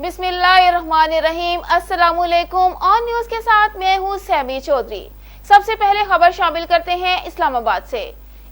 बिस्मिल्लाहिर्रहमानिर्रहीम। अस्सलाम वालेकुम। ऑन न्यूज के साथ मैं हूँ सैमी चौधरी। सबसे पहले खबर शामिल करते हैं इस्लामाबाद से।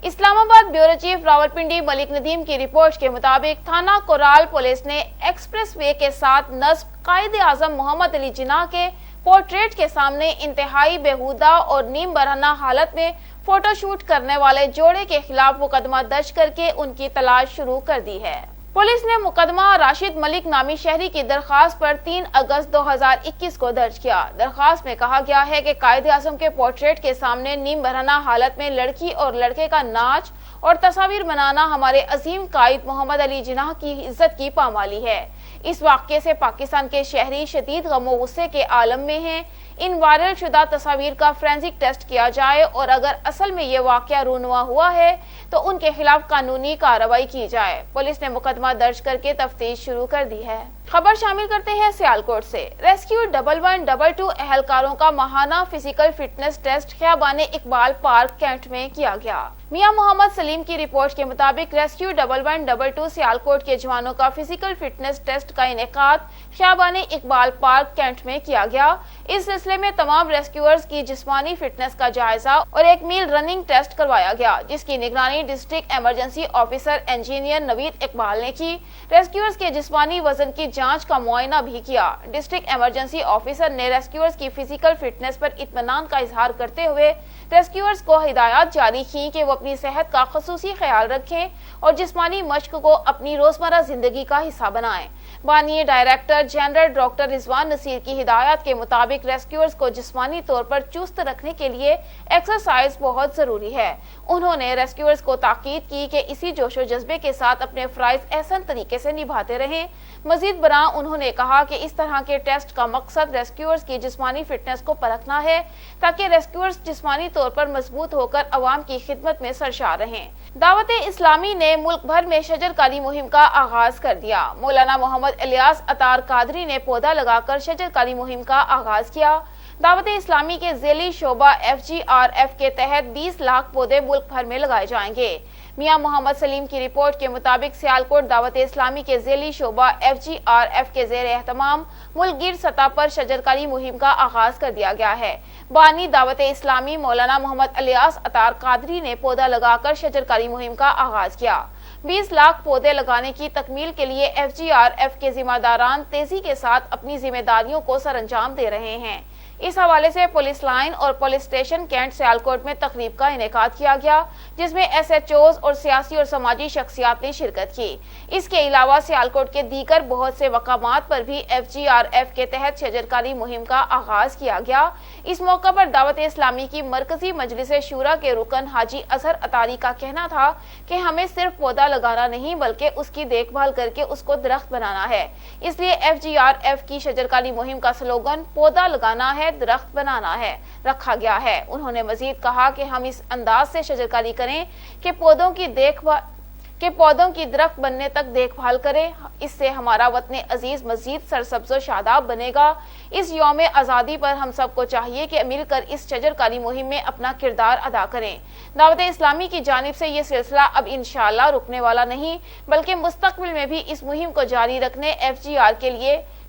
इस्लामाबाद ब्यूरो चीफ रावलपिंडी मलिक नदीम की रिपोर्ट के मुताबिक थाना कोराल पुलिस ने एक्सप्रेस वे के साथ नस्ब कायदे आजम मोहम्मद अली जिन्ना के पोर्ट्रेट के सामने इंतहाई बेहुदा और नीम बरहना हालत में फोटोशूट करने वाले जोड़े के खिलाफ मुकदमा दर्ज करके उनकी तलाश शुरू कर दी है। पुलिस ने मुकदमा राशिद मलिक नामी शहरी की दरखास्त पर 3 अगस्त 2021 को दर्ज किया। दरखास्त में कहा गया है कि कायदे आज़म के पोर्ट्रेट के सामने नीम बरहना हालत में लड़की और लड़के का नाच और तस्वीर बनाना हमारे अजीम कायद मोहम्मद अली जिन्ना की इज्जत की पामाली है। इस वाक़े से पाकिस्तान के शहरी शदीद गमो गुस्से के आलम में हैं। इन वायरल शुदा तस्वीर का फोरेंसिक टेस्ट किया जाए और अगर असल में ये वाक़या रूनुमा हुआ है तो उनके खिलाफ कानूनी कार्रवाई की जाए। पुलिस ने मुकदमा दर्ज करके तफ्तीश शुरू कर दी है। खबर शामिल करते हैं सियालकोट से। रेस्क्यू 1122 एहलकारों का माहाना फिजिकल फिटनेस टेस्ट खियाबाने इकबाल पार्क कैंट में किया गया। मियां मोहम्मद सलीम की रिपोर्ट के मुताबिक रेस्क्यू 1122 सियालकोट के जवानों का फिजिकल फिटनेस टेस्ट का इनेकाद खियाबाने इकबाल पार्क कैंट में किया गया। इस सिलसिले में तमाम रेस्क्यूअर्स की जिस्मानी फिटनेस का जायजा और एक मील रनिंग टेस्ट करवाया गया, जिसकी निगरानी district emergency officer engineer Naveed Iqbal ने की। रेस्क्यूअर्स के जिस्मानी वजन की जांच का मुआयना भी किया। डिस्ट्रिक्ट इमरजेंसी ऑफिसर ने रेस्क्यूअर्स की फिजिकल फिटनेस पर इत्मीनान का इजहार करते हुए रेस्क्यूअर्स को हिदायत जारी की कि वो अपनी सेहत का खुसूसी ख्याल रखें और जिस्मानी मश्क को अपनी रोजमर्रा जिंदगी का हिस्सा बनाएं। बानी director general doctor Rizwan Naseer की हिदायत के मुताबिक रेस्क्यूअर्स को जिस्मानी तौर पर चुस्त रखने के लिए एक्सरसाइज बहुत जरूरी है। उन्होंने रेस्क्यूअर्स को ताकीद की कि इसी जोशो जज्बे के साथ अपने फराइज एहसन तरीके से निभाते रहें। मजीद बरा उन्होंने कहा कि इस तरह के टेस्ट का मकसद रेस्क्यूअर्स की जिस्मानी फिटनेस को परखना है ताकि रेस्क्यूअर्स जिस्मानी तौर पर मजबूत होकर अवाम की खिदमत में सरशार रहें। दावत इस्लामी ने मुल्क भर में शजरकारी मुहिम का आगाज कर दिया। मौलाना मोहम्मद इलियास अतार कादरी ने पौधा लगाकर शजरकारी मुहिम का आगाज किया। दावत इस्लामी के ज़ेली शोबा FGRF के तहत 20 लाख पौधे मुल्क भर में लगाए जाएंगे। मियां मोहम्मद सलीम की रिपोर्ट के मुताबिक सियालकोट दावत इस्लामी के ज़ेली शोबा FGRF के ज़ेर एहतमाम मुल्क गिर सतह पर शजरकारी मुहिम का आगाज कर दिया गया है। बानी दावत इस्लामी मौलाना मोहम्मद इलियास अतार कादरी ने पौधा लगाकर शजरकारी मुहिम का आगाज किया। 20 लाख पौधे लगाने की तकमील के लिए FGRF के जिम्मेदारान तेजी के साथ अपनी जिम्मेदारियों को सरअंजाम दे रहे हैं। इस हवाले से पुलिस लाइन और पुलिस स्टेशन कैंट सियालकोट में तकरीब का इनेकाद किया गया, जिसमें SHOs और सियासी और समाजी शख्सियात ने शिरकत की। इसके अलावा सियालकोट के दीगर बहुत से मकामात पर भी FGRF के तहत शजरकारी मुहिम का आगाज किया गया। इस मौका पर दावत इस्लामी की मरकजी मजलिस शूरा के रुकन हाजी अजहर अतारी का कहना था कि हमें सिर्फ पौधा लगाना नहीं बल्कि उसकी देखभाल करके उसको दरख्त बनाना है। इसलिए FGRF की शजरकारी मुहिम का स्लोगन पौधा लगाना है दरख्त बनाना है रखा गया है। उन्होंने मजीद कहा कि हम इस अंदाज से शजरकारी करें कि पौधों की दरख्त बनने तक देखभाल करें। इससे हमारा वतन अजीज मजीद सरसब्ज़ शादाब बनेगा। इस यौम आज़ादी पर हम सबको चाहिए कि मिलकर इस शजरकारी मुहिम में अपना किरदार अदा करें। दावत इस्लामी की जानिब से ये सिलसिला अब इंशाअल्लाह रुकने वाला नहीं बल्कि मुस्तकबिल में भी इस मुहिम को जारी रखने FGR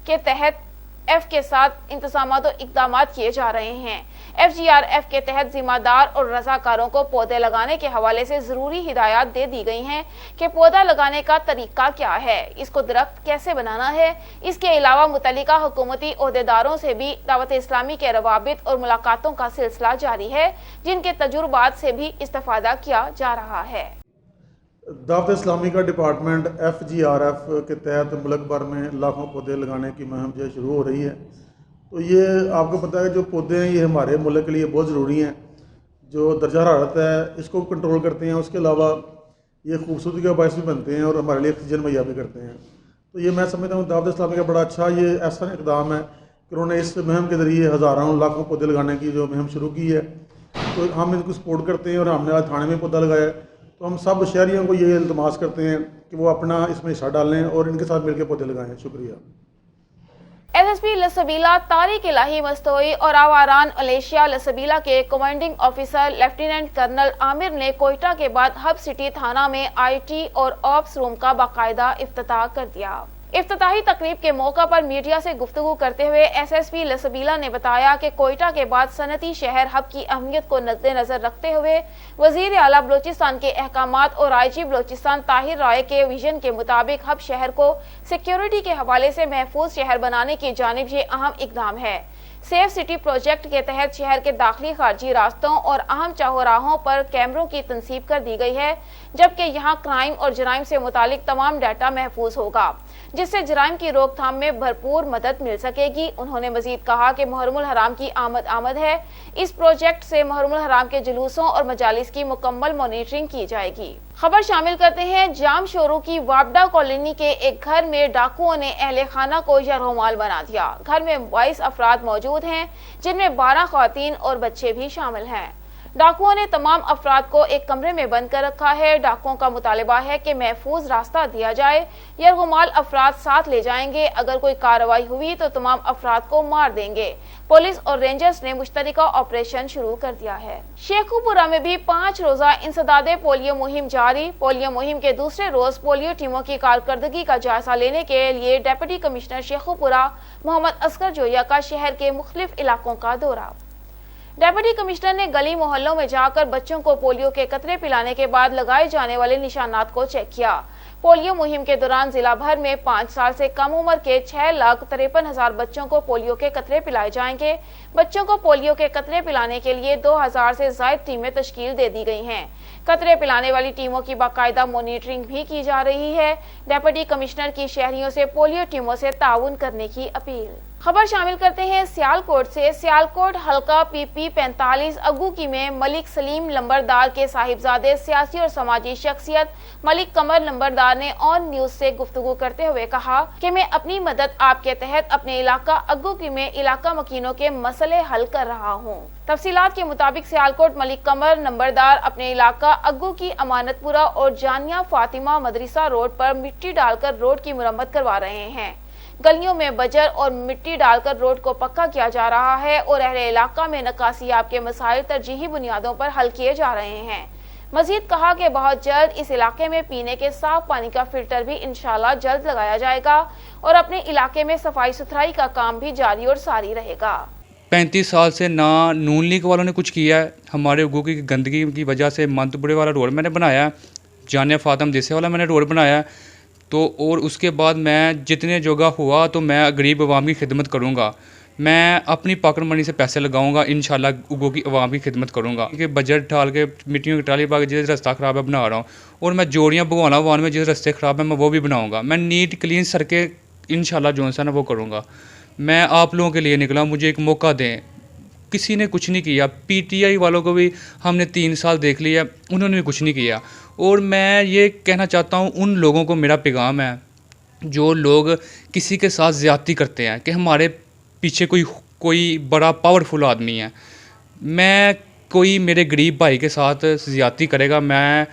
के तहत F के साथ इंतजामात और इकदामात किए जा रहे हैं। FGRF के तहत जिम्मेदार और रजाकारों को पौधे लगाने के हवाले से जरूरी हिदायत दे दी गई हैं कि पौधा लगाने का तरीका क्या है, इसको दरख्त कैसे बनाना है। इसके अलावा मुतल्लिका हुकूमती ओहदेदारों से भी दावत इस्लामी के रवाबित और मुलाकातों का सिलसिला जारी है, जिनके तजुर्बात से भी इस्तेफादा किया जा रहा है। दावत इस्लामी का डिपार्टमेंट FGRF के तहत मुल्क भर में लाखों पौधे लगाने की मुहिम जो शुरू हो रही है। तो ये आपको पता है जो पौधे हैं ये हमारे मुल्क के लिए बहुत ज़रूरी हैं। जो दर्जा हरारत है इसको कंट्रोल करते हैं, उसके अलावा ये खूबसूरती का बायस भी बनते हैं और हमारे लिए ऑक्सीजन मुहैया भी करते हैं। तो ये मैं समझता हूँ दावत इस्लामी का बड़ा अच्छा ये ऐसा इक़दाम है कि उन्होंने इस मुहिम के ज़रिए हज़ारों लाखों पौधे लगाने की जो मुहिम शुरू की है। तो हम इनको सपोर्ट करते हैं और हमने आज थाने में पौधा लगाया। तो हम सब शहरियों को ये इल्तमास करते हैं कि वो अपना इसमें हिस्सा डालें और इनके साथ मिलकर पौधे लगाएं। शुक्रिया। SSP लसबीला तारिक इलाही मस्तोई और आवारान मलेशिया लसबीला के commanding officer lieutenant colonel Aamir ने कोयटा के बाद हब सिटी थाना में IT और ऑप्स रूम का बाकायदा इफ्तिताह कर दिया। इफ्तिताही तकरीब के मौका पर मीडिया से गुफ्तगू करते हुए SSP लसबीला ने बताया कि कोयटा के बाद सनती शहर हब की अहमियत को मद्देनजर रखते हुए वजीर आला बलोचिस्तान के अहकामात और IG बलोचिस्तान ताहिर राय के विजन के मुताबिक हब शहर को सिक्योरिटी के हवाले से महफूज शहर बनाने की जानिब ये अहम इकदाम है। सेफ सिटी प्रोजेक्ट के तहत शहर के दाखिली खारजी रास्तों और अहम चौराहों पर कैमरों की तनसीब कर दी गई है, जबकि यहाँ क्राइम और जराइम से मुतालिक तमाम डाटा महफूज होगा, जिससे जराइम की रोकथाम में भरपूर मदद मिल सकेगी। उन्होंने मजीद कहा कि मुहर्रमुल हराम की आमद है। इस प्रोजेक्ट से मुहर्रमुल हराम के जुलूसों और मजालिस की मुकम्मल मॉनिटरिंग की जाएगी। खबर शामिल करते हैं जाम शोरू की वापडा कॉलोनी के एक घर में डाकुओं ने अहले खाना को यरगमाल बना दिया। घर में 22 अफराद मौजूद हैं, जिनमें 12 ख्वातीन और बच्चे भी शामिल हैं। डाकुओं ने तमाम अफराद को एक कमरे में बंद कर रखा है। डाकुओं का मुतालबा है कि महफूज रास्ता दिया जाए। यरगमाल अफराद साथ ले जाएंगे। अगर कोई कार्रवाई हुई तो तमाम अफराद को मार देंगे। पुलिस और रेंजर्स ने मुश्तरका ऑपरेशन शुरू कर दिया है। शेखुपुरा में भी 5 रोजा इंसदादे पोलियो मुहिम जारी। पोलियो मुहिम के दूसरे रोज पोलियो टीमों की कारकर्दगी का जायजा लेने के लिए डिप्टी कमिश्नर शेखुपुरा मोहम्मद असगर जोया का शहर के मुख्तलिफ इलाकों का दौरा। डिप्टी कमिश्नर ने गली मोहल्लों में जाकर बच्चों को पोलियो के कतरे पिलाने के बाद लगाए जाने वाले निशानात को चेक किया। पोलियो मुहिम के दौरान जिला भर में 5 साल से कम उम्र के 6,53,000 बच्चों को पोलियो के कतरे पिलाए जाएंगे। बच्चों को पोलियो के कतरे पिलाने के लिए 2000 से ज्यादा टीमें तश्कील दे दी गई हैं। कतरे पिलाने वाली टीमों की बाकायदा मॉनिटरिंग भी की जा रही है। डिप्टी कमिश्नर की शहरियों से पोलियो टीमों से ताउन करने की अपील। खबर शामिल करते हैं सियालकोट से। सियालकोट हल्का PP 45 अग्गूकी में मलिक सलीम लंबरदार के साहिबजादे सियासी और समाजी शख्सियत मलिक कमर लंबरदार ने ऑन न्यूज से गुफ्तगू करते हुए कहा कि मैं अपनी मदद आपके तहत अपने इलाका अग्गूकी में इलाका मकीनों के मसले हल कर रहा हूँ। तफसीलात के मुताबिक सियालकोट मलिक कमर नंबरदार अपने इलाका अग्गूकी अमानतपुरा और जानिया फातिमा मदरसा रोड पर मिट्टी डालकर रोड की मुरम्मत करवा रहे हैं। गलियों में बजर और मिट्टी डालकर रोड को पक्का किया जा रहा है और अहले इलाका में नकासियाब के मसाइल तरजीही बुनियादों पर हल किए जा रहे हैं। मजीद कहा कि बहुत जल्द इस इलाके में पीने के साफ पानी का फिल्टर भी इंशाल्लाह जल्द लगाया जाएगा और अपने इलाके में सफाई सुथराई का काम भी जारी और सारी रहेगा। 35 साल से ना नून लीग वालों ने कुछ किया है। हमारे उगू की गंदगी की वजह से मंतपुरे वाला रोड मैंने बनाया, जानिया फातिमा मदरसे वाला मैंने रोड बनाया, तो और उसके बाद मैं जितने जोगा हुआ तो मैं गरीब अवाम की खिदमत करूँगा। मैं अपनी पॉकेट मनी से पैसे लगाऊंगा, इंशाल्लाह उगू की अवाम की खिदमत करूँगा। कि बजट डाल के मिट्टियों की ट्राली पा जिस रास्ता ख़राब है बना रहा हूँ, और मैं जोड़ियाँ भगवाना वान में जिस रास्ते ख़राब है मैं वो भी बनाऊँगा। मैं नीट क्लीन सड़कें इंशाल्लाह जो सा ना वो करूँगा। मैं आप लोगों के लिए निकला, मुझे एक मौका दें। किसी ने कुछ नहीं किया। PTI वालों को भी हमने 3 साल देख लिया, उन्होंने भी कुछ नहीं किया। और मैं ये कहना चाहता हूँ उन लोगों को मेरा पैगाम है जो लोग किसी के साथ ज़्यादती करते हैं कि हमारे पीछे कोई बड़ा पावरफुल आदमी है। मैं कोई मेरे गरीब भाई के साथ ज़्यादती करेगा, मैं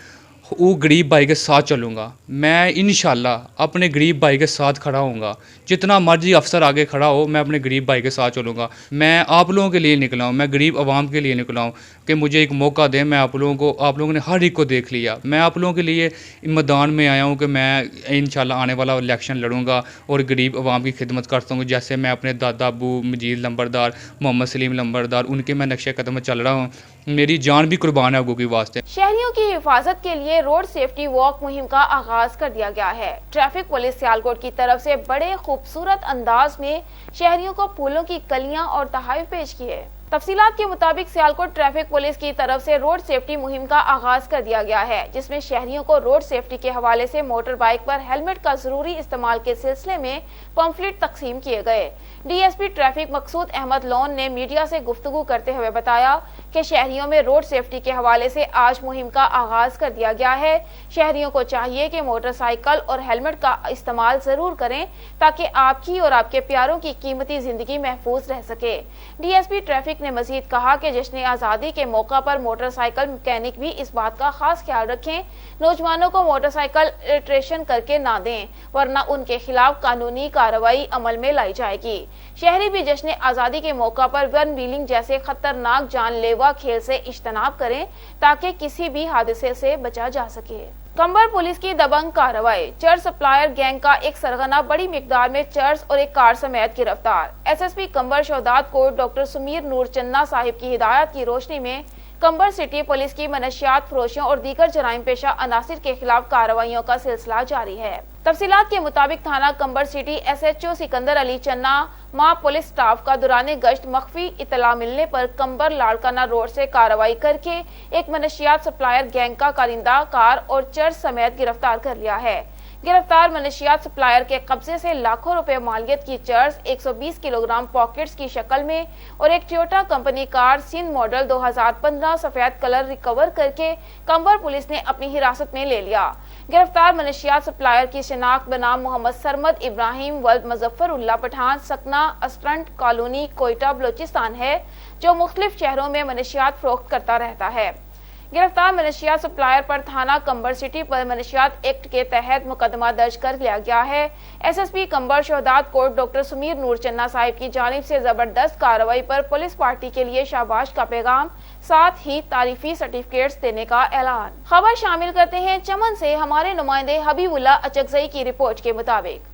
वो गरीब भाई के साथ चलूँगा। मैं इंशाल्लाह अपने गरीब भाई के साथ खड़ा होऊंगा। जितना मर्जी अफसर आगे खड़ा हो, मैं अपने गरीब भाई के साथ चलूँगा। मैं आप लोगों के लिए निकला हूँ, मैं गरीब आवाम के लिए निकला हूँ कि मुझे एक मौका दें। मैं आप लोगों ने हर एक को देख लिया। मैं आप लोगों के लिए मैदान में आया हूँ कि मैं इंशाल्लाह आने वाला इलेक्शन लड़ूंगा और गरीब आवाम की खिदमत करता हूँ। जैसे मैं अपने दादा अबू मजीद लंबरदार, मोहम्मद सलीम लंबरदार, उनके मैं नक्शे कदम में चल रहा हूँ। मेरी जान भी कुर्बान है उगू के वास्ते। शहरियों की हिफाजत के लिए रोड सेफ्टी वॉक मुहिम का आगाज कर दिया गया है। ट्रैफिक पुलिस सियालकोट की तरफ से बड़े खूबसूरत अंदाज में शहरियों को फूलों की कलियां और तोहफे पेश किए। तफसीलात के मुताबिक सियालकोट ट्रैफिक पुलिस की तरफ से रोड सेफ्टी मुहिम का आगाज कर दिया गया है, जिसमें शहरियों को रोड सेफ्टी के हवाले से मोटर बाइक पर हेलमेट का जरूरी इस्तेमाल के सिलसिले में पम्फलेट तकसीम किए गए। DSP ट्रैफिक मकसूद अहमद लोन ने मीडिया से गुफ्तगू करते हुए बताया कि शहरियों में रोड सेफ्टी के हवाले से आज मुहिम का आगाज कर दिया गया है। शहरियों को चाहिए कि मोटरसाइकिल और हेलमेट का इस्तेमाल जरूर करें ताकि आपकी और आपके प्यारों की कीमती जिंदगी महफूज रह सके। DSP ट्रैफिक ने मजीद कहा कि जश्न आज़ादी के मौका पर मोटरसाइकिल मैकेनिक भी इस बात का खास ख्याल रखें, नौजवानों को मोटरसाइकिल रजिस्ट्रेशन करके ना दें, वरना उनके खिलाफ कानूनी कार्रवाई अमल में लाई जाएगी। शहरी भी जश्न आज़ादी के मौका पर वन व्हीलिंग जैसे खतरनाक जानलेवा खेल से इज्तनाब करें ताकि किसी भी हादसे से बचा जा सके। कंबर पुलिस की दबंग कार्रवाई। चर्च सप्लायर गैंग का एक सरगना बड़ी मिकदार में चर्च और एक कार समेत गिरफ्तार। एसएसपी कंबर शहदाद कोर्ट डॉक्टर सुमीर नूर चन्ना साहिब की हिदायत की रोशनी में कंबर सिटी पुलिस की मनशियात फरोशियों और दीगर जराइम पेशा अनासिर के खिलाफ कार्रवाइयों का सिलसिला जारी है। तफसीलात के मुताबिक थाना कंबर सिटी SHO सिकंदर अली चन्ना मां पुलिस स्टाफ का दौरान गश्त मख्फी इतला मिलने पर कंबर लाड़काना रोड से कार्रवाई करके एक मनशियात सप्लायर गैंग का कारिंदा, कार और चर्च समेत गिरफ्तार कर लिया है। गिरफ्तार मनशियात सप्लायर के कब्जे से लाखों रुपए मालियत की चर्च, 120 किलोग्राम पॉकेट्स की शक्ल में और एक Toyota company car Sindh model 2015 सफेद कलर रिकवर करके कंबर पुलिस ने अपनी हिरासत में ले लिया। गिरफ्तार मनशियात सप्लायर की शिनाख्त बनाम मोहम्मद सरमद इब्राहिम वल्द मुजफ्फरुल्लाह पठान सकना अस्टंट कॉलोनी कोयटा बलोचिस्तान है, जो मुख्तलिफ शहरों में मनशियात फरोख्त करता रहता है। गिरफ्तार मनशियात सप्लायर पर थाना कंबर सिटी पर मनशियात एक्ट के तहत मुकदमा दर्ज कर लिया गया है। एसएसपी कंबर शहदाद कोर्ट डॉक्टर सुमीर नूर चन्ना साहिब की जानिब से जबरदस्त कार्रवाई पर पुलिस पार्टी के लिए शाबाश का पैगाम, साथ ही तारीफी सर्टिफिकेट्स देने का ऐलान। खबर शामिल करते हैं चमन से। हमारे नुमाइंदे हबीबुल्लाह अचकजई की रिपोर्ट के मुताबिक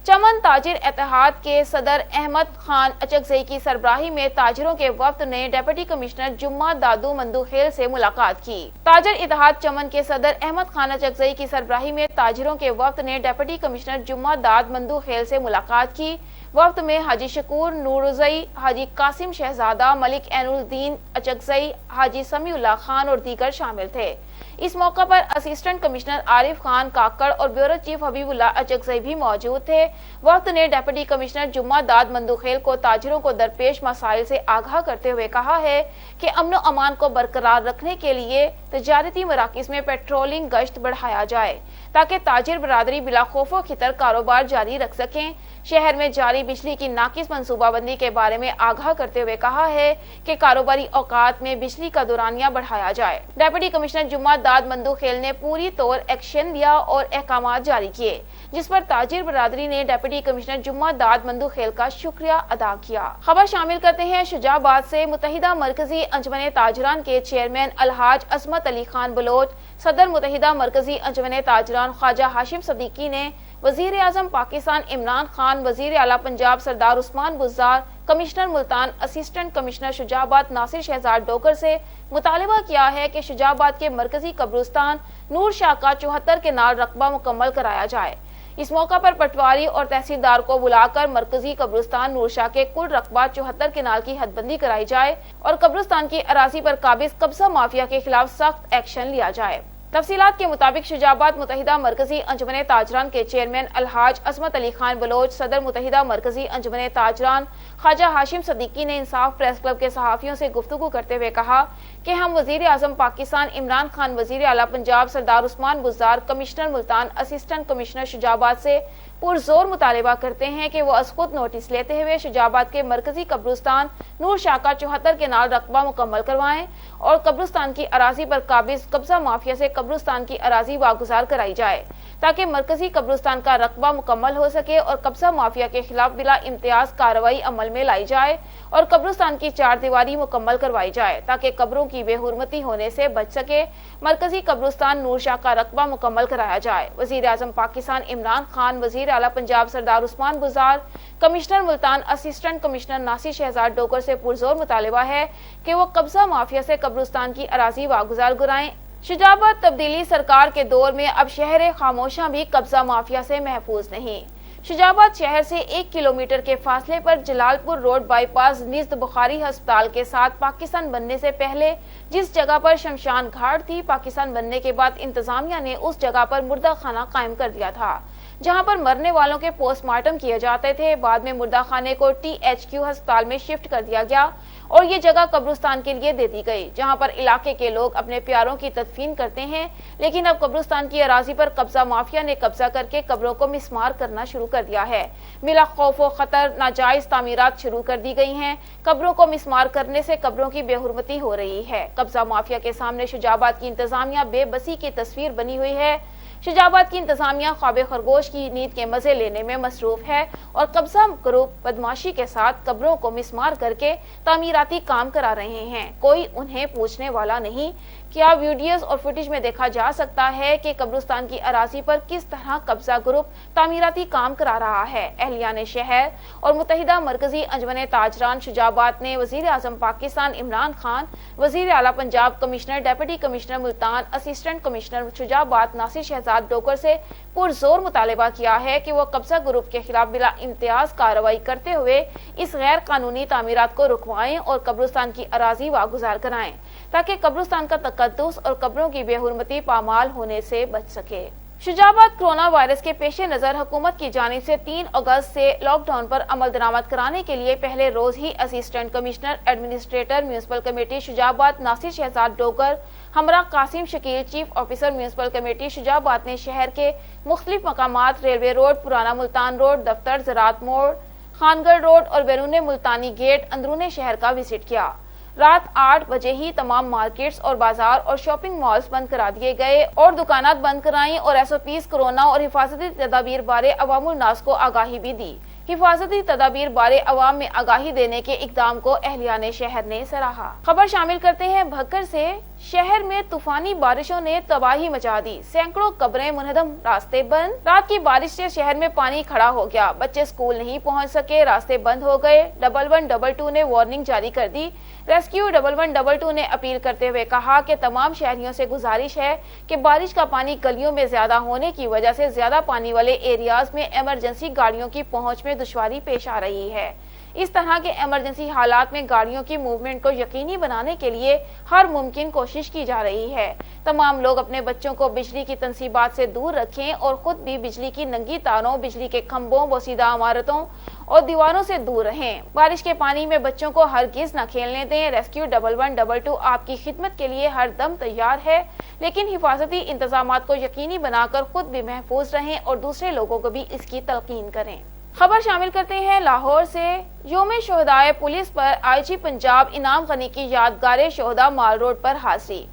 चमन ताजिर इत्तेहाद के सदर अहमद खान अचकजई की सरबराही में ताजिरों के वफ्द ने डिप्टी कमिश्नर जुम्मा दादू मंदूखेल से मुलाकात की। ताजिर इत्तेहाद चमन के सदर अहमद खान अचकजई की सरबराही में ताजिरों के वफ्द ने डिप्टी कमिश्नर जुम्मा दाद मंदूखेल से मुलाकात की। वफ्द में हाजी शकूर नूरुजई, हाजी कासिम शहजादा, मलिक ऐनुद्दीन अचकजई, हाजी समीउल्लाह खान और दीगर शामिल थे। इस मौका पर असिस्टेंट कमिश्नर आरिफ खान काकड़ और ब्यूरो चीफ हबीबुल्लाह अचकजई भी मौजूद थे। वक्त ने डिप्टी कमिश्नर जुम्मा दाद मंदूखेल को ताजिरों को दरपेश मसाइल से आगाह करते हुए कहा है कि अमन अमान को बरकरार रखने के लिए तजारती मराकिज में पेट्रोलिंग गश्त बढ़ाया जाए ताकि ताजिर बरादरी बिला खौफो खितर कारोबार जारी रख सकें। शहर में जारी बिजली की नाकिस मनसूबाबंदी के बारे में आगाह करते हुए कहा है कि कारोबारी औकात में बिजली का दौरानिया बढ़ाया जाए। डिप्टी कमिश्नर जुम्मा दाद मंदूखेल ने पूरी तौर एक्शन लिया और अहकाम जारी किए, जिस पर ताजिर बरादरी ने डिप्टी कमिश्नर जुम्मा दाद मंदूखेल का शुक्रिया अदा किया। खबर शामिल करते हैं शुजाबाद से। मुत्तहिदा मरकजी अंजुमन ताजरान के चेयरमैन अलहाज अजमत अली खान बलोच, सदर मुत्तहिदा मरकजी अंजुमन ताजरान ख्वाजा हाशिम सदीकी ने वजीर आजम पाकिस्तान इमरान खान, वजीर आला Punjab Sardar Usman Buzdar, commissioner Multan, assistant commissioner Shujabad Nasir Shahzad Dogar से मुतालबा किया है कि शुजाबाद के मरकजी कब्रिस्तान नूर शाह का 74 के नाल रकबा मुकम्मल कराया जाए। इस मौका पर पटवारी और तहसीलदार को बुलाकर मरकजी कब्रिस्तान नूर शाह के कुल रकबा 74 के नाल की हदबंदी कराई जाए और कब्रिस्तान की अराजी पर काबिज कब्जा माफिया के खिलाफ सख्त एक्शन लिया जाए। तफसीलात के मुताबिक शुजाबाद मुत्तहिदा मरकजी अंजुमन ताजरान के चेयरमैन अलहाज अजमत अली खान बलोच, सदर मुत्तहिदा मरकजी अंजुमन ताजरान ख्वाजा हाशिम सदीकी ने इंसाफ प्रेस क्लब के सहाफियों से गुफ्तगू करते हुए कहा कि हम वजीर आजम पाकिस्तान इमरान खान, वजीर आला Punjab Sardar Usman Buzdar, commissioner Multan, assistant commissioner Shujabad से पुरजोर मुतालबा करते हैं कि वो अज खुद नोटिस लेते हुए शुजाबाद के मरकजी कब्रिस्तान नूर शाह का 74 के नाल रकबा मुकम्मल करवाएं और कब्रिस्तान की अराजी पर काबिज कब्जा माफिया से कब्रिस्तान की अराजी वागुजार कराई जाए ताकि मरकजी कब्रिस्तान का रकबा मुकम्मल हो सके और कब्जा माफिया के खिलाफ बिला इम्तियाज कार्रवाई अमल में लाई जाए और कब्रिस्तान की 4 दीवारी मुकम्मल करवाई जाए ताकि कब्रों की बेहुरमती होने से बच सके। मरकजी कब्रिस्तान नूर शाह का रकबा मुकम्मल कराया जाए। वजीर आजम पाकिस्तान इमरान खान, वजीर आला Punjab Sardar Usman Buzdar, commissioner Multan, assistant commissioner Nasir Shahzad Dogar से पुरजोर मुतालबा है कि वो कब्जा माफिया से कब्रिस्तान की अराजी वागुजार कराएं। शुजाबाद तब्दीली सरकार के दौर में अब शहर खामोशा भी कब्जा माफिया से महफूज नहीं। शुजाबाद शहर से 1 किलोमीटर के फासले पर जलालपुर रोड बाईपास निज़्द बुखारी अस्पताल के साथ पाकिस्तान बनने से पहले जिस जगह पर शमशान घाट थी, पाकिस्तान बनने के बाद इंतजामिया ने उस जगह पर मुर्दा खाना कायम कर दिया था, जहां पर मरने वालों के पोस्टमार्टम किए जाते थे। बाद में मुर्दा खाने को THQ अस्पताल में शिफ्ट कर दिया गया और ये जगह कब्रिस्तान के लिए दे दी गई, जहां पर इलाके के लोग अपने प्यारों की तदफीन करते हैं। लेकिन अब कब्रिस्तान की अराजी पर कब्जा माफिया ने कब्जा करके कब्रों को मिसमार करना शुरू कर दिया है। बिला खौफो खतर नाजायज तामीरात शुरू कर दी गई हैं। कब्रों को मिसमार करने से कब्रों की बेहुरमती हो रही है। कब्जा माफिया के सामने शुजाबाद की इंतजामिया बेबसी की तस्वीर बनी हुई है। शुजाबाद की इंतजामिया ख्वाब खरगोश की नींद के मजे लेने में मसरूफ है और कब्जा ग्रुप बदमाशी के साथ कब्रों को मिसमार करके तामीराती काम करा रहे हैं। कोई उन्हें पूछने वाला नहीं کیا ویڈیوز اور فوٹیج میں دیکھا جا سکتا ہے کہ قبرستان کی اراضی پر کس طرح قبضہ گروپ تعمیراتی کام کرا رہا ہے۔ اہلیان شہر اور متحدہ مرکزی انجمن تاجران شجاع آباد نے وزیر اعظم پاکستان عمران خان، وزیر اعلیٰ Punjab commissioner, deputy commissioner Multan, assistant commissioner Shujabad Nasir Shahzad Dogar سے پرزور مطالبہ کیا ہے کہ وہ قبضہ گروپ کے خلاف بلا امتیاز کارروائی کرتے ہوئے اس غیر قانونی تعمیرات کو رکوائیں اور قبرستان کی اراضی واگزار کرائیں تاکہ قبرستان کا تقدس اور قبروں کی بے حرمتی پامال ہونے سے بچ سکے۔ شجاع آباد کورونا وائرس کے پیش نظر حکومت کی جانب سے 3 اگست سے لاک ڈاؤن پر عمل درآمد کرانے کے لیے پہلے روز ہی assistant commissioner administrator municipal committee Shujabad Nasir Shahzad Dogar ہمراہ Qasim Shakeel chief officer municipal committee Shujabad نے شہر کے مختلف مقامات ریلوے روڈ، پرانا ملتان روڈ، دفتر، زراعت موڑ، خانگڑھ روڈ اور بیرون ملتانی گیٹ اندرون شہر کا وزٹ کیا۔ رات 8 بجے ہی تمام مارکیٹس اور بازار اور شاپنگ مالز بند کرا دیے گئے اور دکانات بند کرائیں اور SOPs کورونا اور حفاظتی تدابیر بارے عوام الناس کو آگاہی بھی دی۔ حفاظتی تدابیر بارے عوام میں آگاہی دینے کے اقدام کو اہلیان شہر نے سراہا۔ خبر شامل کرتے ہیں بھکر سے۔ شہر میں طوفانی بارشوں نے تباہی مچا دی، سینکڑوں قبریں منہدم، راستے بند۔ رات کی بارش سے شہر میں پانی کھڑا ہو گیا، بچے سکول نہیں پہنچ سکے، راستے بند ہو گئے۔ 1122 نے وارننگ جاری کر دی۔ ریسکیو 1122 نے اپیل کرتے ہوئے کہا کہ تمام شہریوں سے گزارش ہے کہ بارش کا پانی گلیوں میں زیادہ ہونے کی وجہ سے زیادہ پانی والے ایریاز میں ایمرجنسی گاڑیوں کی پہنچ میں دشواری پیش آ رہی ہے۔ اس طرح کے ایمرجنسی حالات میں گاڑیوں کی موومنٹ کو یقینی بنانے کے لیے ہر ممکن کوشش کی جا رہی ہے۔ تمام لوگ اپنے بچوں کو بجلی کی تنصیبات سے دور رکھیں اور خود بھی بجلی کی ننگی تاروں، بجلی کے کھمبوں، بوسیدہ عمارتوں اور دیواروں سے دور رہیں۔ بارش کے پانی میں بچوں کو ہرگز نہ کھیلنے دیں۔ ریسکیو 1122 آپ کی خدمت کے لیے ہر دم تیار ہے، لیکن حفاظتی انتظامات کو یقینی بنا کر خود بھی محفوظ رہیں اور دوسرے لوگوں کو بھی اس کی تلقین کریں۔ خبر شامل کرتے ہیں لاہور سے۔ یوم شہدائے پولیس پر IG پنجاب انعام غنی کی یادگار شہداء مال روڈ پر حاضری۔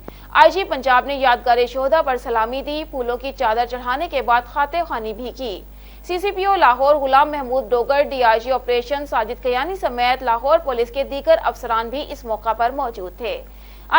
IG پنجاب نے یادگار شہداء پر سلامی دی، پھولوں کی چادر چڑھانے کے بعد خاطر خوانی بھی کی۔ CCPO Lahore Ghulam Mahmood Dogar, DIG operation Sajid Kayani سمیت لاہور پولیس کے دیگر افسران بھی اس موقع پر موجود تھے۔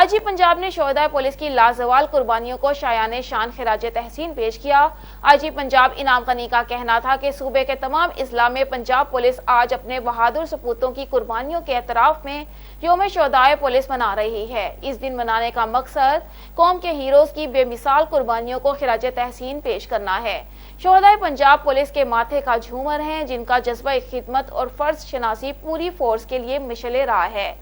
IG پنجاب نے شہداء پولیس کی لازوال قربانیوں کو شایان شان خراج تحسین پیش کیا۔ IG پنجاب انعام غنی کا کہنا تھا کہ صوبے کے تمام اضلاع میں پنجاب پولیس آج اپنے بہادر سپوتوں کی قربانیوں کے اعتراف میں یوم شہداء پولیس منا رہی ہے۔ اس دن منانے کا مقصد قوم کے ہیروز کی بے مثال قربانیوں کو خراج تحسین پیش کرنا ہے۔ شہداء پنجاب پولیس کے ماتھے کا جھومر ہیں، جن کا جذبہ خدمت اور فرض شناسی پوری فورس کے لیے مشعل راہ ہے۔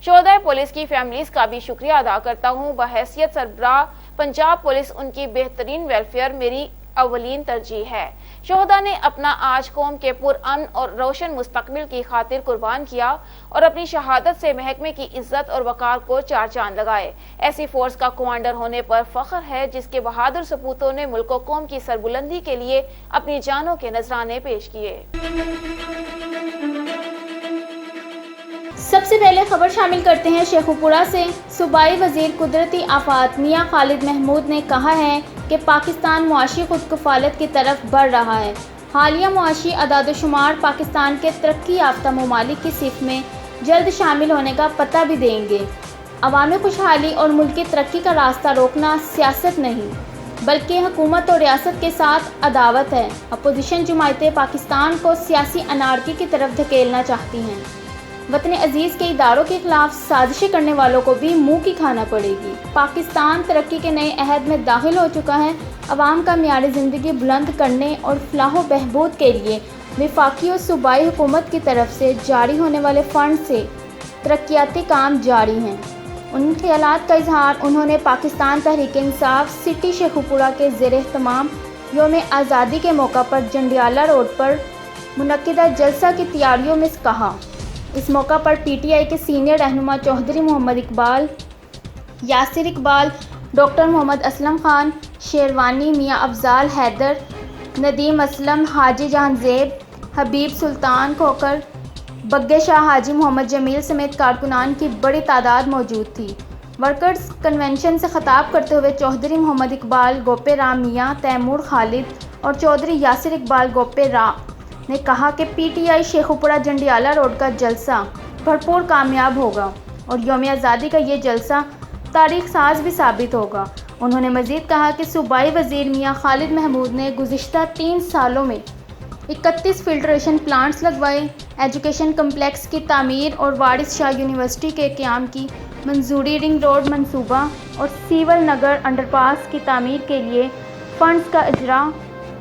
شہداء پولیس کی فیملیز کا بھی شکریہ ادا کرتا ہوں۔ بحیثیت سربراہ پنجاب پولیس ان کی بہترین ویلفیئر میری اولین ترجیح ہے۔ شہداء نے اپنا آج قوم کے پرامن اور روشن مستقبل کی خاطر قربان کیا اور اپنی شہادت سے محکمے کی عزت اور وقار کو چار چاند لگائے۔ ایسی فورس کا کمانڈر ہونے پر فخر ہے جس کے بہادر سپوتوں نے ملک و قوم کی سربلندی کے لیے اپنی جانوں کے نذرانے پیش کیے۔ سب سے پہلے خبر شامل کرتے ہیں شیخوپورہ سے۔ صوبائی وزیر قدرتی آفات میاں خالد محمود نے کہا ہے کہ پاکستان معاشی خود کفالت کی طرف بڑھ رہا ہے۔ حالیہ معاشی اعداد و شمار پاکستان کے ترقی یافتہ ممالک کی صف میں جلد شامل ہونے کا پتہ بھی دیں گے۔ عوامی خوشحالی اور ملکی ترقی کا راستہ روکنا سیاست نہیں، بلکہ حکومت اور ریاست کے ساتھ عداوت ہے۔ اپوزیشن جماعتیں پاکستان کو سیاسی انارکی کی طرف دھکیلنا چاہتی ہیں۔ وطن عزیز کے اداروں کے خلاف سازشیں کرنے والوں کو بھی منہ کی کھانا پڑے گی۔ پاکستان ترقی کے نئے عہد میں داخل ہو چکا ہے۔ عوام کا معیار زندگی بلند کرنے اور فلاح و بہبود کے لیے وفاقی اور صوبائی حکومت کی طرف سے جاری ہونے والے فنڈ سے ترقیاتی کام جاری ہیں۔ ان خیالات کا اظہار انہوں نے پاکستان تحریک انصاف سٹی شیخوپورہ کے زیر اہتمام یوم آزادی کے موقع پر جنڈیالہ روڈ پر منعقدہ جلسہ کی تیاریوں میں کہا۔ اس موقع پر PTI کے سینئر رہنما چودھری محمد اقبال، یاسر اقبال، ڈاکٹر محمد اسلم خان، شیروانی، میاں افضال حیدر، ندیم اسلم، حاجی جہاں زیب، حبیب سلطان کھوکر، بگے شاہ، حاجی محمد جمیل سمیت کارکنان کی بڑی تعداد موجود تھی۔ ورکرز کنونشن سے خطاب کرتے ہوئے چودھری محمد اقبال، گوپے رام میاں، تیمور خالد اور چودھری یاسر اقبال گوپے رام نے کہا کہ PTI شیخوپورہ جنڈیالہ روڈ کا جلسہ بھرپور کامیاب ہوگا اور یوم آزادی کا یہ جلسہ تاریخ ساز بھی ثابت ہوگا۔ انہوں نے مزید کہا کہ صوبائی وزیر میاں خالد محمود نے گزشتہ 3 سالوں میں 31 فلٹریشن پلانٹس لگوائے، ایجوکیشن کمپلیکس کی تعمیر اور وارث شاہ یونیورسٹی کے قیام کی منظوری، رنگ روڈ منصوبہ اور سیول نگر انڈر پاس کی تعمیر کے لیے فنڈز کا اجرا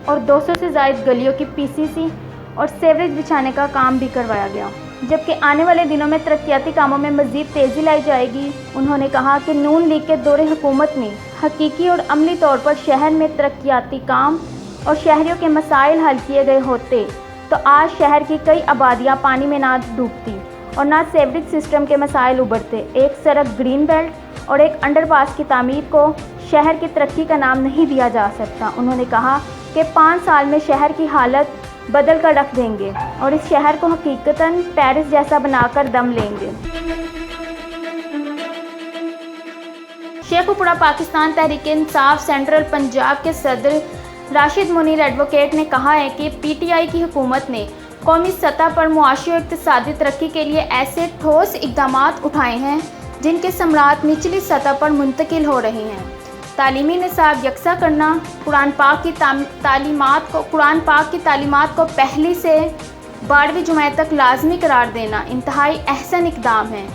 اور 200 سے زائد گلیوں کی PCC اور سیوریج بچھانے کا کام بھی کروایا گیا، جبکہ آنے والے دنوں میں ترقیاتی کاموں میں مزید تیزی لائی جائے گی۔ انہوں نے کہا کہ نون لیگ کے دور حکومت میں حقیقی اور عملی طور پر شہر میں ترقیاتی کام اور شہریوں کے مسائل حل کیے گئے ہوتے تو آج شہر کی کئی آبادیاں پانی میں نہ ڈوبتی اور نہ سیوریج سسٹم کے مسائل ابھرتے۔ ایک سڑک گرین بیلٹ اور ایک انڈر پاس کی تعمیر کو شہر کی ترقی کا نام نہیں دیا جا سکتا۔ انہوں نے کہا کہ 5 سال میں شہر کی حالت بدل کر رکھ دیں گے اور اس شہر کو حقیقتاً پیرس جیسا بنا کر دم لیں گے۔ شیخوپورہ پاکستان تحریک انصاف سینٹرل پنجاب کے صدر راشد منیر ایڈوکیٹ نے کہا ہے کہ PTI کی حکومت نے قومی سطح پر معاشی اور اقتصادی ترقی کے لیے ایسے ٹھوس اقدامات اٹھائے ہیں جن کے ثمرات نچلی سطح پر منتقل ہو رہے ہیں۔ تعلیمی نصاب یکساں کرنا، قرآن پاک کی تعلیمات کو پہلی سے 12ویں جماعت تک لازمی قرار دینا انتہائی احسن اقدام ہے۔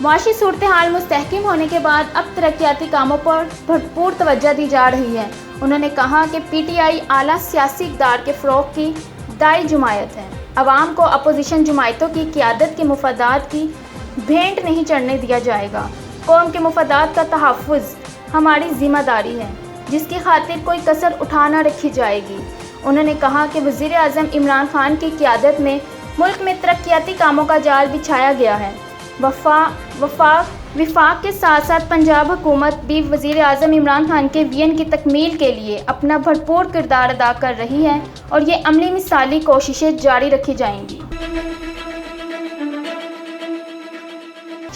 معاشی صورتحال مستحکم ہونے کے بعد اب ترقیاتی کاموں پر بھرپور توجہ دی جا رہی ہے۔ انہوں نے کہا کہ PTI اعلیٰ سیاسی اقدار کے فروغ کی دائی جماعت ہے۔ عوام کو اپوزیشن جماعتوں کی قیادت کے مفادات کی بھینٹ نہیں چڑھنے دیا جائے گا۔ قوم کے مفادات کا تحفظ ہماری ذمہ داری ہے، جس کی خاطر کوئی کسر اٹھا نہ رکھی جائے گی۔ انہوں نے کہا کہ وزیر اعظم عمران خان کی قیادت میں ملک میں ترقیاتی کاموں کا جال بچھایا گیا ہے۔ وفاق کے ساتھ ساتھ پنجاب حکومت بھی وزیر اعظم عمران خان کے وژن کی تکمیل کے لیے اپنا بھرپور کردار ادا کر رہی ہے اور یہ عملی مثالی کوششیں جاری رکھی جائیں گی۔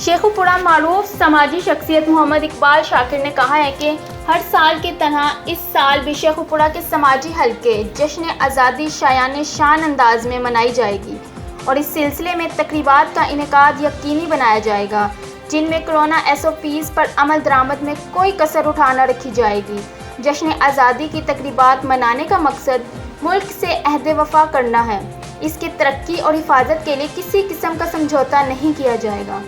شیخوپورہ معروف سماجی شخصیت محمد اقبال شاکر نے کہا ہے کہ ہر سال کی طرح اس سال بھی شیخوپورہ کے سماجی حلقے جشن آزادی شایان شان انداز میں منائی جائے گی اور اس سلسلے میں تقریبات کا انعقاد یقینی بنایا جائے گا، جن میں کورونا SOPs پر عمل درآمد میں کوئی کسر اٹھا نہ رکھی جائے گی۔ جشن آزادی کی تقریبات منانے کا مقصد ملک سے عہد وفا کرنا ہے۔ اس کی ترقی اور حفاظت کے لیے کسی قسم کا سمجھوتا نہیں کیا جائے گا۔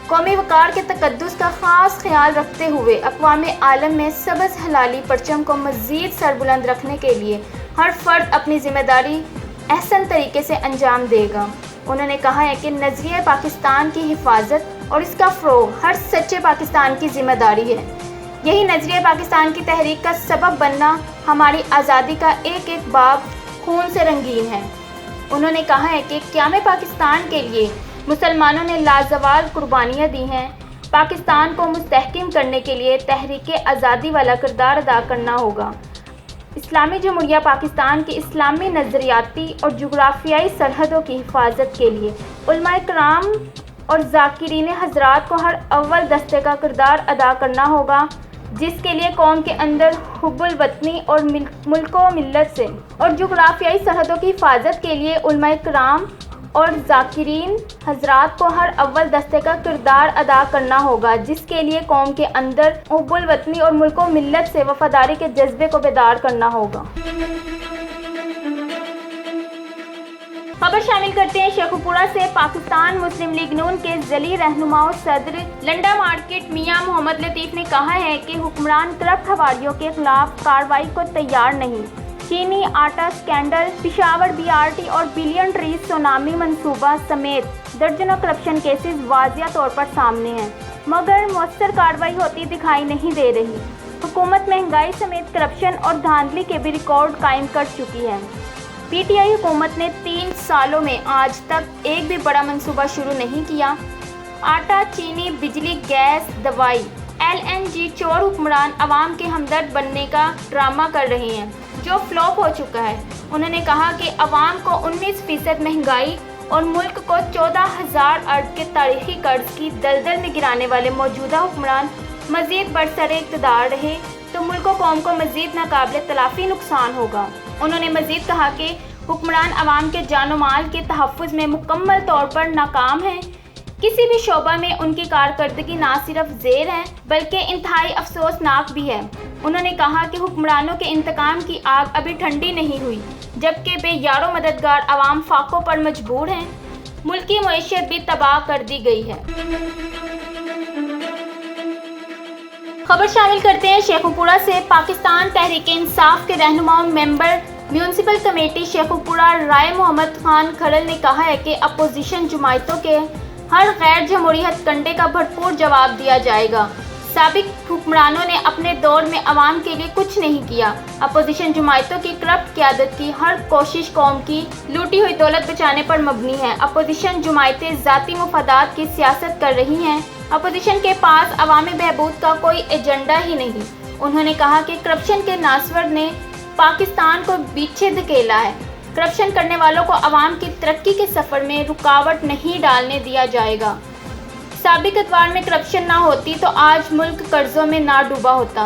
قومی وقار کے تقدس کا خاص خیال رکھتے ہوئے اقوام عالم میں سبز ہلالی پرچم کو مزید سربلند رکھنے کے لیے ہر فرد اپنی ذمہ داری احسن طریقے سے انجام دے گا۔ انہوں نے کہا ہے کہ نظریہ پاکستان کی حفاظت اور اس کا فروغ ہر سچے پاکستان کی ذمہ داری ہے۔ یہی نظریہ پاکستان کی تحریک کا سبب بننا ہماری آزادی کا ایک ایک باب خون سے رنگین ہے۔ انہوں نے کہا ہے کہ قیام پاکستان کے لیے مسلمانوں نے لازوال قربانیاں دی ہیں۔ پاکستان کو مستحکم کرنے کے لیے تحریک آزادی والا کردار ادا کرنا ہوگا۔ اسلامی جمہوریہ پاکستان کی اسلامی نظریاتی اور جغرافیائی سرحدوں کی حفاظت کے لیے علماء کرام اور ذاکرین حضرات کو ہر اول دستے کا کردار ادا کرنا ہوگا، جس کے لیے قوم کے اندر حب الوطنی اور ملک و ملت سے اور جغرافیائی سرحدوں کی حفاظت کے لیے علماء کرام اور ذاکرین حضرات کو ہر اول دستے کا کردار ادا کرنا ہوگا، جس کے لیے قوم کے اندر حب الوطنی اور ملک و ملت سے وفاداری کے جذبے کو بیدار کرنا ہوگا۔ خبر شامل کرتے ہیں شیخوپورہ سے۔ پاکستان مسلم لیگ نون کے ذیلی رہنما و صدر لنڈا مارکیٹ میاں محمد لطیف نے کہا ہے کہ حکمران کرپٹ حوالیوں کے خلاف کارروائی کو تیار نہیں۔ چینی آٹا اسکینڈل، پشاور BRT اور بلین ٹریز سونامی منصوبہ سمیت درجنوں کرپشن کیسز واضح طور پر سامنے ہیں، مگر مؤثر کارروائی ہوتی دکھائی نہیں دے رہی۔ حکومت مہنگائی سمیت کرپشن اور دھاندلی کے بھی ریکارڈ قائم کر چکی ہے۔ PTI حکومت نے 3 سالوں میں آج تک ایک بھی بڑا منصوبہ شروع نہیں کیا۔ آٹا، چینی، بجلی، گیس، دوائی، LNG چور حکمران عوام کے ہمدرد بننے کا ڈرامہ کر رہے ہیں جو فلاپ ہو چکا ہے۔ انہوں نے کہا کہ عوام کو 19% مہنگائی اور ملک کو 14,000 ارب کے تاریخی قرض کی دلدل میں گرانے والے موجودہ حکمران مزید برسر اقتدار رہے تو ملک و قوم کو مزید ناقابل تلافی نقصان ہوگا۔ انہوں نے مزید کہا کہ حکمران عوام کے جان و مال کے تحفظ میں مکمل طور پر ناکام ہیں۔ किसी भी शोबा में उनकी कारकर्दगी ना सिर्फ ज़ेर है बल्कि इंतहाई अफसोसनाक भी है। उन्होंने कहा कि हुक्मरानों के इंतकाम की आग अभी ठंडी नहीं हुई, जबकि बेयारो मददगार अवाम फाकों पर मजबूर हैं। मुल्क की मईशत भी तबाह कर दी गई है। खबर शामिल करते हैं शेखुपुरा से। पाकिस्तान तहरीक-ए-इंसाफ के रहनुमा मेंबर म्यूनसिपल कमेटी शेखुपुरा राय मोहम्मद खान खरल ने कहा है कि अपोजिशन जमायतों के हर गैर जमहूरी हथकंडे का भरपूर जवाब दिया जाएगा। साबिक हुक्मरानों ने अपने दौर में अवाम के लिए कुछ नहीं किया। अपोजिशन जमायतों की करप्ट क़यादत की हर कोशिश कौम की लूटी हुई दौलत बचाने पर मबनी है। अपोजिशन जमायतें ज़ाती मुफादात की सियासत कर रही हैं। अपोजिशन के पास अवामी बहबूद का कोई एजेंडा ही नहीं। उन्होंने कहा कि करप्शन के नासवर ने पाकिस्तान को पीछे धकेला है। करप्शन करने वालों को अवाम की तरक्की के सफ़र में रुकावट नहीं डालने दिया जाएगा। साबिक अतवार में करप्शन ना होती तो आज मुल्क कर्जों में ना डूबा होता।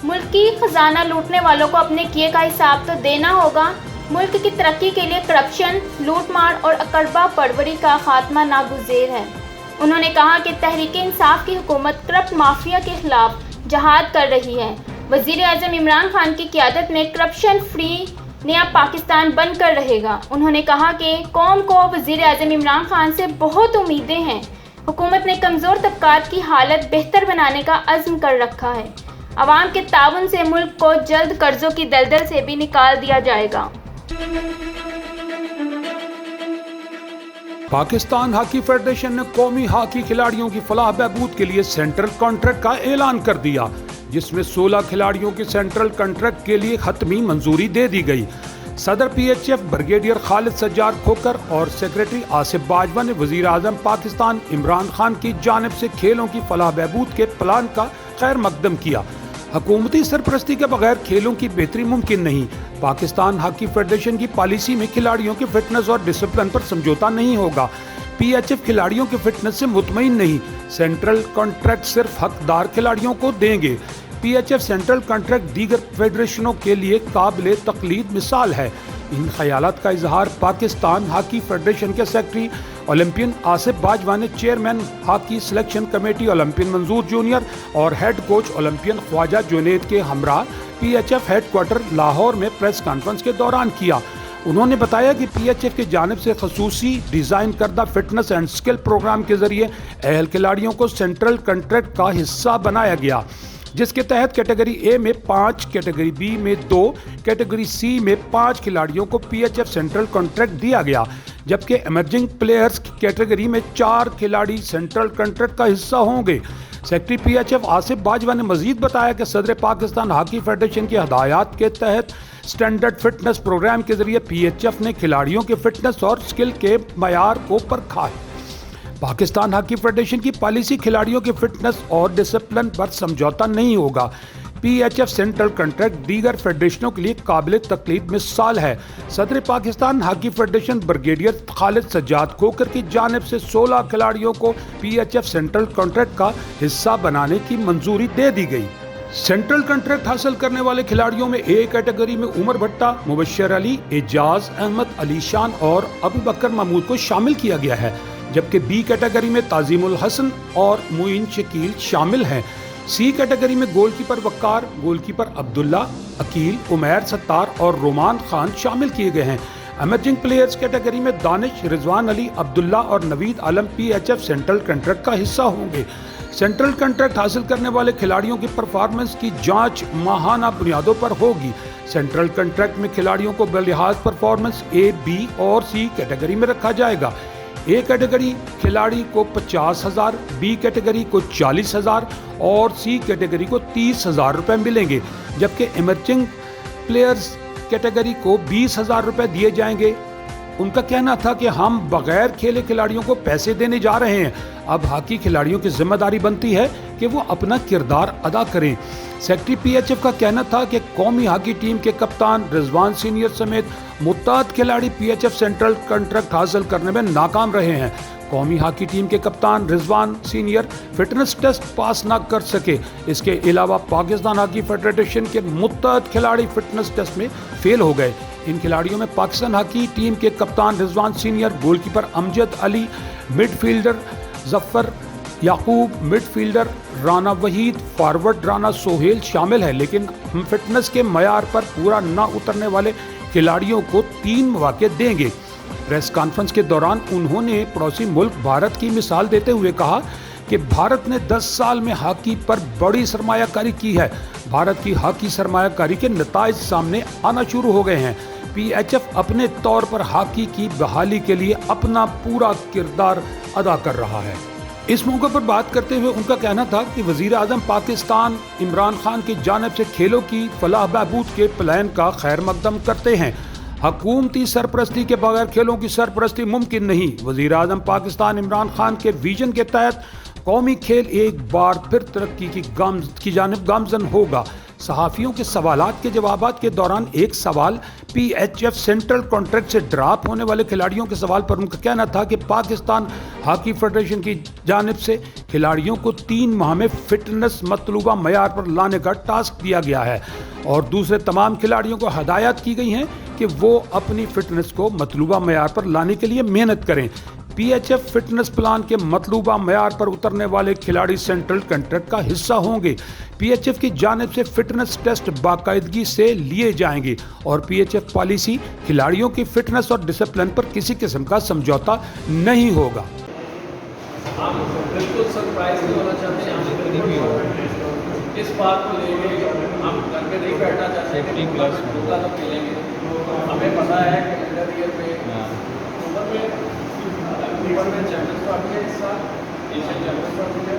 मुल्क की खजाना लूटने वालों को अपने किए का हिसाब तो देना होगा। मुल्क की तरक्की के लिए करप्शन, लूटमार और अकरबा परवरी का खात्मा नागुज़ेर है। उन्होंने कहा कि तहरीक-ए-इंसाफ की हुकूमत करप्ट माफिया के खिलाफ जहाद कर रही है। वज़ीर आज़म इमरान खान की क़यादत में करप्शन फ्री नया पाकिस्तान बनकर रहेगा। उन्होंने कहा कि कौम को वज़ीर आज़म इमरान खान से बहुत उम्मीदें हैं। हुकूमत ने कमज़ोर तबकात की हालत बेहतर बनाने का अज़्म कर रखा है। अवाम के ताउन से मुल्क को जल्द कर्जों की दलदल से भी निकाल दिया जाएगा। पाकिस्तान हॉकी फेडरेशन ने कौमी हॉकी खिलाड़ियों की फलाह बहबूद के लिए सेंट्रल कॉन्ट्रैक्ट का ऐलान कर दिया, जिसमें 16 खिलाड़ियों की सेंट्रल कॉन्ट्रैक्ट के लिए हतमी मंजूरी दे दी गई। सदर PHF ब्रिगेडियर खालिद सज्जाद खोकर और सेक्रेटरी आसिफ बाजवा ने वजीर आजम पाकिस्तान इमरान खान की जानिब से खेलों की फलाह बहबूद के प्लान का खैर मकदम किया। हुकूमती सरपरस्ती के बगैर खेलों की बेहतरी मुमकिन नहीं। पाकिस्तान हॉकी फेडरेशन की पॉलिसी में खिलाड़ियों की फिटनेस और डिसिप्लिन पर समझौता नहीं होगा। PHF खिलाड़ियों की फिटनेस से मुतमईन नहीं। सेंट्रल कॉन्ट्रैक्ट सिर्फ हकदार खिलाड़ियों को देंगे। PHF सेंट्रल कॉन्ट्रैक्ट दीगर फेडरेशनों के लिए काबिल तकलीद मिसाल है। इन ख्यालात का इजहार पाकिस्तान हॉकी फेडरेशन के सेक्रेटरी ओलंपियन आसिफ बाजवा ने chairman hockey selection committee olympian Manzoor junior और head coach olympian Khawaja Junaid के हमरा PHF हेडक्वार्टर लाहौर में प्रेस कॉन्फ्रेंस के दौरान किया। उन्होंने बताया कि PHF की जानिब से खसूसी डिज़ाइन करदा फिटनेस एंड स्किल प्रोग्राम के जरिए अहल खिलाड़ियों को सेंट्रल कॉन्ट्रैक्ट का हिस्सा बनाया गया, जिसके तहत कैटेगरी A में 5, कैटेगरी B में 2, कैटेगरी C में 5 खिलाड़ियों को PHF सेंट्रल कॉन्ट्रैक्ट दिया गया, जबकि इमर्जिंग प्लेयर्स कैटेगरी में 4 खिलाड़ी सेंट्रल कॉन्ट्रैक्ट का हिस्सा होंगे। सेक्रेटरी PHF आसिफ बाजवा ने मजीद बताया कि सदर पाकिस्तान हॉकी फेडरेशन की हदायत के तहत स्टैंडर्ड फिटनेस प्रोग्राम के जरिए PHF ने खिलाड़ियों के फिटनेस और स्किल के मयार को परखा है। पाकिस्तान हॉकी फेडरेशन की पॉलिसी खिलाड़ियों की फिटनेस और डिसिप्लिन पर समझौता नहीं होगा। PHF सेंट्रल कॉन्ट्रैक्ट दीगर फेडरेशनों के लिए काबिल तकलीद मिसाल है। सदर Pakistan hockey federation brigadier Khalid Sajjad Khokhar की जानिब से 16 खिलाड़ियों को PHF सेंट्रल कॉन्ट्रैक्ट का हिस्सा बनाने की मंजूरी दे दी गई। सेंट्रल कॉन्ट्रैक्ट हासिल करने वाले खिलाड़ियों में A कैटेगरी में उमर भट्टा, मुबशर अली, एजाज अहमद, अली शान और अबू बकर महमूद को शामिल किया गया है, जबकि B कैटेगरी में ताजीमुल हसन और मुइन शकील शामिल हैं। C कैटेगरी में गोलकीपर वक्कार, गोलकीपर अब्दुल्ला, अकील, उमैर सत्तार और रोमान खान शामिल किए गए हैं। इमर्जिंग प्लेयर्स कैटेगरी में दानिश, रिजवान अली, अब्दुल्ला और नवीद आलम PHF सेंट्रल कॉन्ट्रैक्ट का हिस्सा होंगे। सेंट्रल कॉन्ट्रैक्ट हासिल करने वाले खिलाड़ियों की परफॉर्मेंस की जांच माहाना बुनियादों पर होगी। सेंट्रल कॉन्ट्रैक्ट में खिलाड़ियों को बलिहाज परफॉर्मेंस A, B और C कैटेगरी में रखा जाएगा। A कैटेगरी खिलाड़ी को 50,000, B कैटेगरी को 40,000 और C कैटेगरी को 30,000 रुपये मिलेंगे, जबकि इमर्जिंग प्लेयर्स कैटेगरी को 20,000 रुपये दिए जाएंगे। उनका कहना था कि हम बगैर खेले खिलाड़ियों को पैसे देने जा रहे हैं। अब हॉकी खिलाड़ियों की जिम्मेदारी बनती है कि वो अपना किरदार अदा करें। सेक्रेटरी PHF का कहना था कि कौमी हॉकी टीम के कप्तान रिजवान सीनियर समेत मुत्ताद खिलाड़ी PHF सेंट्रल कॉन्ट्रैक्ट हासिल करने में नाकाम रहे हैं। कौमी हॉकी टीम के कप्तान Rizwan senior fitness test pass न कर सके। इसके अलावा पाकिस्तान हॉकी फेडरेशन के मुत्ताद खिलाड़ी फिटनेस टेस्ट में फेल हो गए। इन खिलाड़ियों में पाकिस्तान हॉकी टीम के कप्तान Rizwan senior, goalkeeper Amjad Ali, midfielder Zafar Yaqoob, midfielder Rana Waheed, forward Rana Sohail शामिल है। लेकिन हम फिटनेस के मयार पर पूरा न उतरने वाले खिलाड़ियों को 3 मौके देंगे। प्रेस कॉन्फ्रेंस के दौरान उन्होंने पड़ोसी मुल्क भारत की मिसाल देते हुए कहा कि भारत ने 10 साल में हॉकी पर बड़ी सरमायाकारी की है। भारत की हॉकी सरमायाकारी के नताइज सामने आना शुरू हो गए हैं। PHF अपने तौर पर हॉकी की बहाली के लिए अपना पूरा किरदार अदा कर रहा है। इस मौके पर बात करते हुए उनका कहना था कि वज़ीर आज़म पाकिस्तान इमरान खान की जानिब से खेलों की फलाह बहबूद के प्लान का खैर मकदम करते हैं। हुकूमती सरपरस्ती के बगैर खेलों की सरपरस्ती मुमकिन नहीं। वज़ीर आज़म पाकिस्तान इमरान खान के विजन के तहत कौमी खेल एक बार फिर तरक्की की जानिब गामजन होगा। सहाफ़ियों के सवालात के जवाबात के दौरान एक सवाल PHF सेंट्रल कॉन्ट्रैक्ट से ड्रॉप होने वाले खिलाड़ियों के सवाल पर उनका कहना था कि पाकिस्तान हॉकी फेडरेशन की जानिब से खिलाड़ियों को 3 माह में फिटनेस मतलूबा मयार पर लाने का टास्क दिया गया है और दूसरे तमाम खिलाड़ियों को हदायत की गई हैं कि वो अपनी फिटनेस को मतलूबा मयार पर लाने के लिए मेहनत करें। PHF फिटनेस प्लान के मतलूबा मयार पर उतरने वाले खिलाड़ी सेंट्रल कॉन्ट्रैक्ट का हिस्सा होंगे। PHF की जानिब से फिटनेस टेस्ट बाकायदगी से लिए जाएंगे और PHF पॉलिसी खिलाड़ियों की फिटनेस और डिसिप्लिन पर किसी किस्म का समझौता नहीं होगा। हम बिल्कुल सरप्राइज नहीं होना चाहते हैं इस बात को लेके हम घर पे नहीं बैठना चाहते कि तो खेलेंगे। हमें पता है कि अंडर ईयर में चैंपियंस ट्रॉफी है, इस साल एशियन चैंपियंस ट्रॉफी है।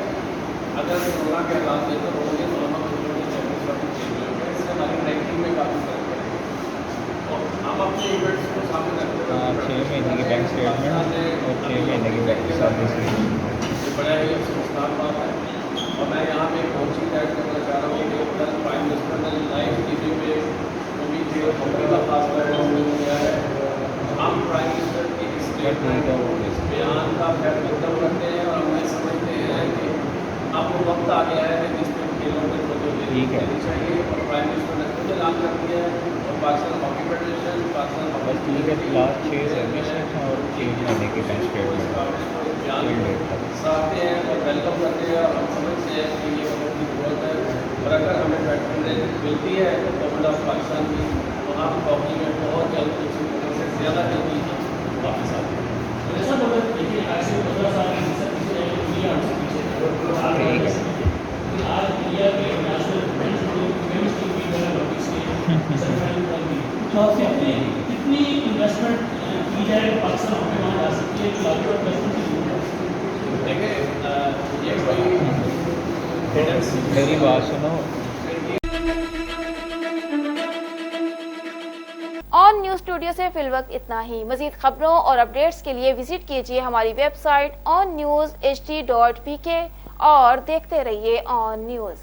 अगर कोरोना के हालात बेहतर होंगे तो हम चैंपियंस ट्रॉफी खेल रहे हैं। इससे हमारी रैंकिंग में काफ़ी फर्क है और हम अपने इवेंट्स को सामने रखते हैं। 6 महीने की बैंक स्टेटमेंट और 6 महीने की बैंक सर्विस ये बड़ा ही अफसोसनाक बात है और मैं यहाँ पे एक और चीज़ ऐड करना चाह रहा हूँ कि कल प्राइम मिनिस्टर ने लाइव TV पे जो भी खेल हॉकी का खास कर किया है। हम प्राइम मिनिस्टर की इस बयान का खैर मकदम करते हैं और हमें समझते हैं कि अब वो वक्त आ गया है कि जिसमें खेलों में तवज्जो देनी चाहिए और प्राइम मिनिस्टर ने खुद ऐलान कर दिया है और Pakistan hockey federation Pakistan hockey last 6 service और 3 महीने की बैंक स्टेटमेंट चाहते हैं और वेलकम करते हैं और हम समझते हैं कि ये बहुत की जरूरत है और अगर हमें फैक्ट्री मिलती है गवर्नमेंट ऑफ पाकिस्तान की तो हम हॉकी में बहुत जल्द से ज़्यादा जल्दी वापस आते हैं। ऐसा बोला देखिए आज से 15 साल की दुनिया आज इंडिया के नेशनल कितनी इन्वेस्टमेंट की जाए पाकिस्तान हॉकी वहाँ जा सकती है कि लाखों इन्वेस्टमेंट की जरूरत है। देखिए ये कोई मेरी बात सुनो। ऑन न्यूज स्टूडियो से फिलवक्त इतना ही। मजीद खबरों और अपडेट्स के लिए विजिट कीजिए हमारी वेबसाइट onnews.hd.pk और देखते रहिए ऑन न्यूज।